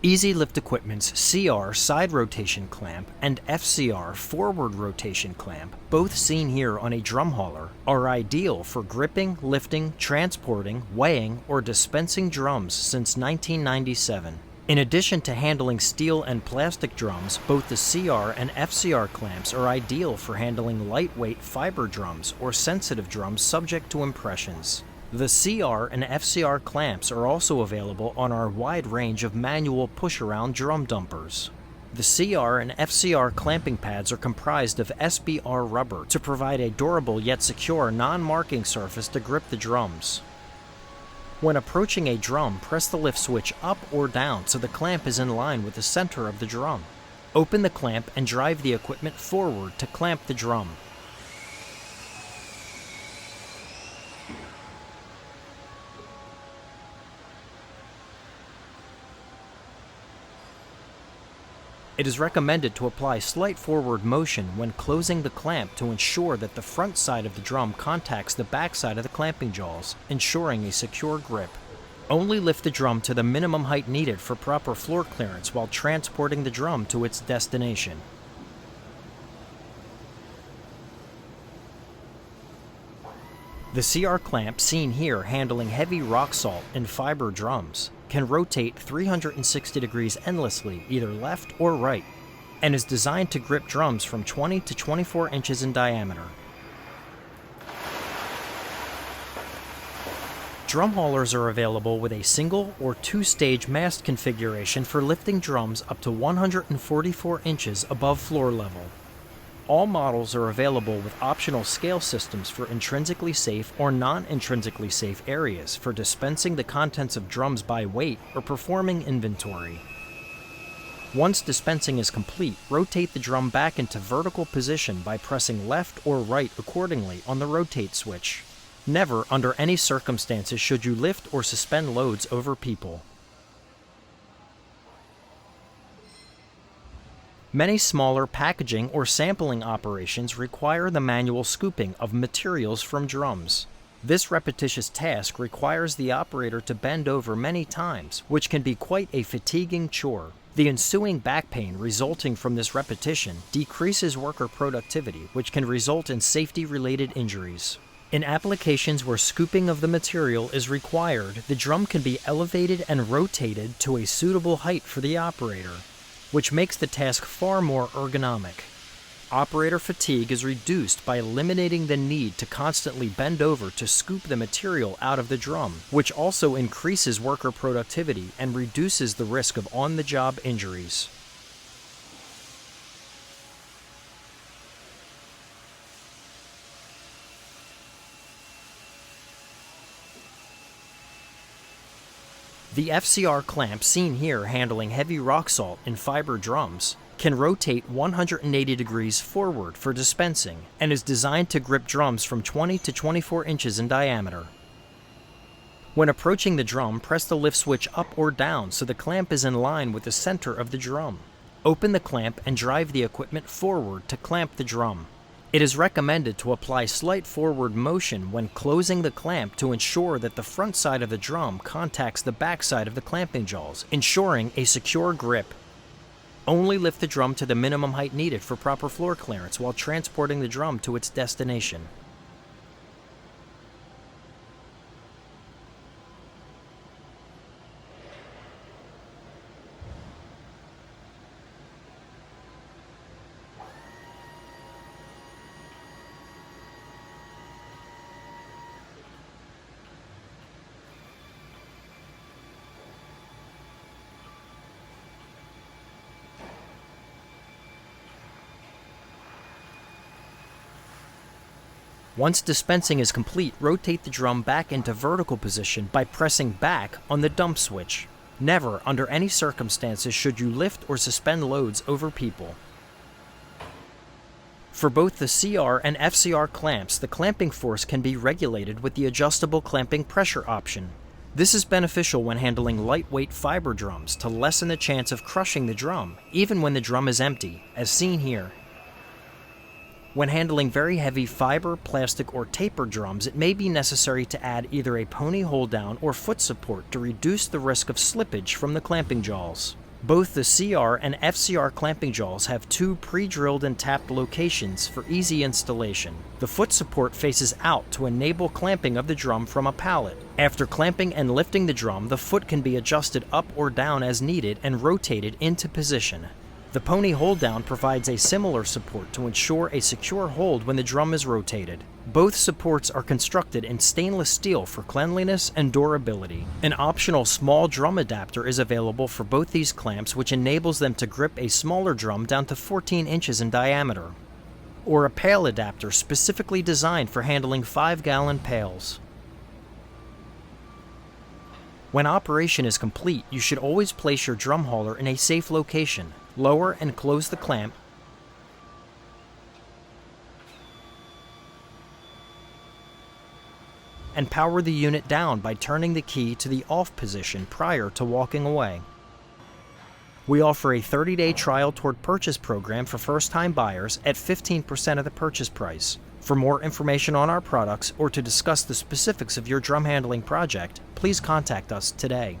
Easy Lift Equipment's CR side rotation clamp and FCR forward rotation clamp, both seen here on a drum hauler, are ideal for gripping, lifting, transporting, weighing, or dispensing drums since 1997. In addition to handling steel and plastic drums, both the CR and FCR clamps are ideal for handling lightweight fiber drums or sensitive drums subject to impressions. The CR and FCR clamps are also available on our wide range of manual push-around drum dumpers. The CR and FCR clamping pads are comprised of SBR rubber to provide a durable yet secure non-marking surface to grip the drums. When approaching a drum, press the lift switch up or down so the clamp is in line with the center of the drum. Open the clamp and drive the equipment forward to clamp the drum. It is recommended to apply slight forward motion when closing the clamp to ensure that the front side of the drum contacts the back side of the clamping jaws, ensuring a secure grip. Only lift the drum to the minimum height needed for proper floor clearance while transporting the drum to its destination. The CR clamp seen here handling heavy rock salt and fiber drums can rotate 360 degrees endlessly, either left or right, and is designed to grip drums from 20 to 24 inches in diameter. Drum haulers are available with a single or two-stage mast configuration for lifting drums up to 144 inches above floor level. All models are available with optional scale systems for intrinsically safe or non-intrinsically safe areas for dispensing the contents of drums by weight or performing inventory. Once dispensing is complete, rotate the drum back into vertical position by pressing left or right accordingly on the rotate switch. Never, under any circumstances, should you lift or suspend loads over people. Many smaller packaging or sampling operations require the manual scooping of materials from drums. This repetitious task requires the operator to bend over many times, which can be quite a fatiguing chore. The ensuing back pain resulting from this repetition decreases worker productivity, which can result in safety-related injuries. In applications where scooping of the material is required, the drum can be elevated and rotated to a suitable height for the operator, which makes the task far more ergonomic. Operator fatigue is reduced by eliminating the need to constantly bend over to scoop the material out of the drum, which also increases worker productivity and reduces the risk of on-the-job injuries. The FCR clamp seen here handling heavy rock salt and fiber drums can rotate 180 degrees forward for dispensing and is designed to grip drums from 20 to 24 inches in diameter. When approaching the drum, press the lift switch up or down so the clamp is in line with the center of the drum. Open the clamp and drive the equipment forward to clamp the drum. It is recommended to apply slight forward motion when closing the clamp to ensure that the front side of the drum contacts the back side of the clamping jaws, ensuring a secure grip. Only lift the drum to the minimum height needed for proper floor clearance while transporting the drum to its destination. Once dispensing is complete, rotate the drum back into vertical position by pressing back on the dump switch. Never, under any circumstances, should you lift or suspend loads over people. For both the CR and FCR clamps, the clamping force can be regulated with the adjustable clamping pressure option. This is beneficial when handling lightweight fiber drums to lessen the chance of crushing the drum, even when the drum is empty, as seen here. When handling very heavy fiber, plastic, or taper drums, it may be necessary to add either a pony hold-down or foot support to reduce the risk of slippage from the clamping jaws. Both the CR and FCR clamping jaws have two pre-drilled and tapped locations for easy installation. The foot support faces out to enable clamping of the drum from a pallet. After clamping and lifting the drum, the foot can be adjusted up or down as needed and rotated into position. The pony hold down provides a similar support to ensure a secure hold when the drum is rotated. Both supports are constructed in stainless steel for cleanliness and durability. An optional small drum adapter is available for both these clamps, which enables them to grip a smaller drum down to 14 inches in diameter, or a pail adapter specifically designed for handling 5-gallon pails. When operation is complete, you should always place your drum hauler in a safe location. Lower and close the clamp, and power the unit down by turning the key to the off position prior to walking away. We offer a 30-day trial toward purchase program for first-time buyers at 15% of the purchase price. For more information on our products or to discuss the specifics of your drum handling project, please contact us today.